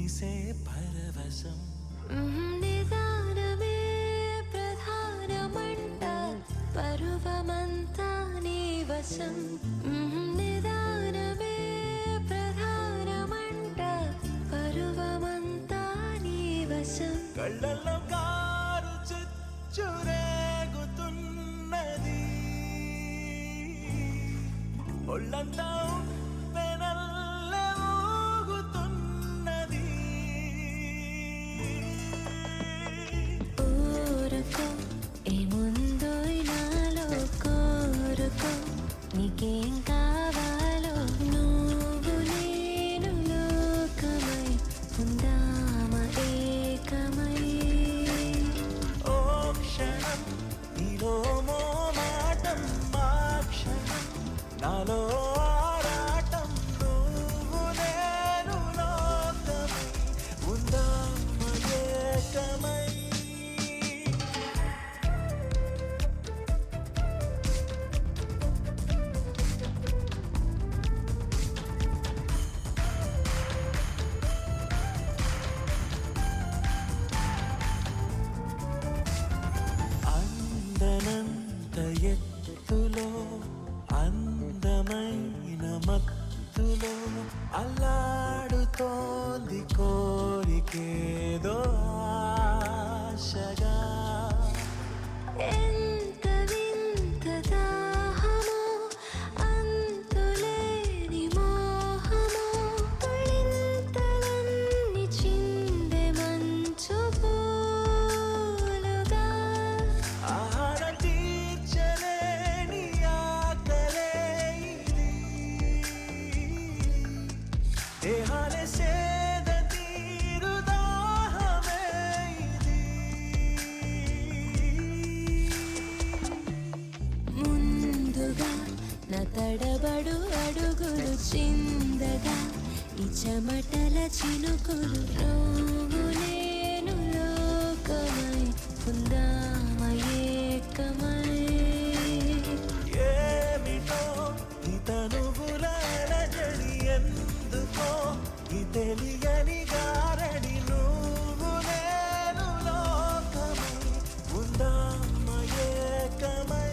కురిసే పరవశం నిదానమే ప్రధానమంట పరువమంతా నీ వశం నిదానమే ప్రధానమంట పరువమంతా నీ వశం కళ్ళల్లో కారు చుచ్చురేగుతున్నది ఒళ్ళంతా పెనల్లే ఊగుతున్నది ఊరుకో ఏముందో నాలో కోరుకో నీకేం కావాలో నువ్వు నేను లోకమై ఉందామా ఏకమై ఓ క్షణం నీలో మోమాటం మా క్షణం నాలో ఆరాటం నువ్వు నేను లోకమై ఉందామా ఏకమై అందనంత ఎత్తులో అందమైన మత్తులో అల్లాడుతోంది కోరికేదో ఆశగా ఎంత వింత దాహమో అంతులేని మోహమో తళింతలన్నీ చిందే మంచు పూలుగా ఆహారం తీర్చలేని ఆకలే ఇది దేహాలే సేద తీరు దాహమే ఇది ముందుగా నా తడబడు అడుగులు చిందగా ఈ చెమటల చినుకులు నువ్వు నేను లోకమై ఉందామా ఏకమై ఏమిటో ఈ తనువుల అలజడి ఎందుకో ఈ తెలియని గారడి నువ్వు నేను లోకమై ఉందామా ఏకమై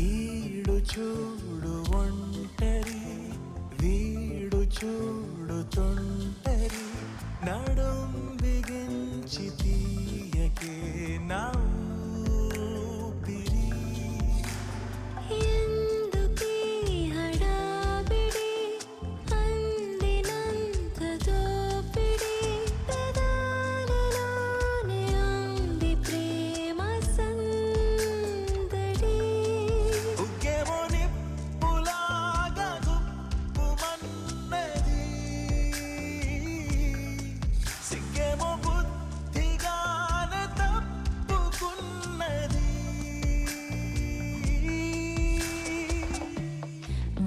ఈడు చూడు ఒంటరి వీడు చూడు తొంటరి నడుం బిగించి తీయకే నా ఊపిరి ఎందుకీ హడావిడి అందినంత దోపిడి పెదాలలోనే అంది ప్రేమ సందడి ఉగ్గేమో నిప్పులాగా గుప్పుమన్నది సిగ్గేమో బుద్ధిగానే తప్పుకున్నది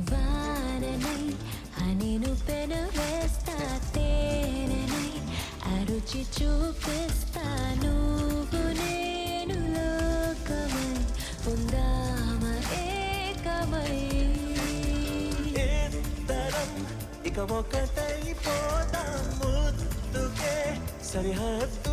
వాననై హనిను పెనవేస్తా తేనెనై అరుచి చూపిస్తా నువ్వు నేను లోకమై ఉందామా ఏకమై ఇద్దరం ఇక ఒకటైపోతాం ముద్దుకే సరిహద్దు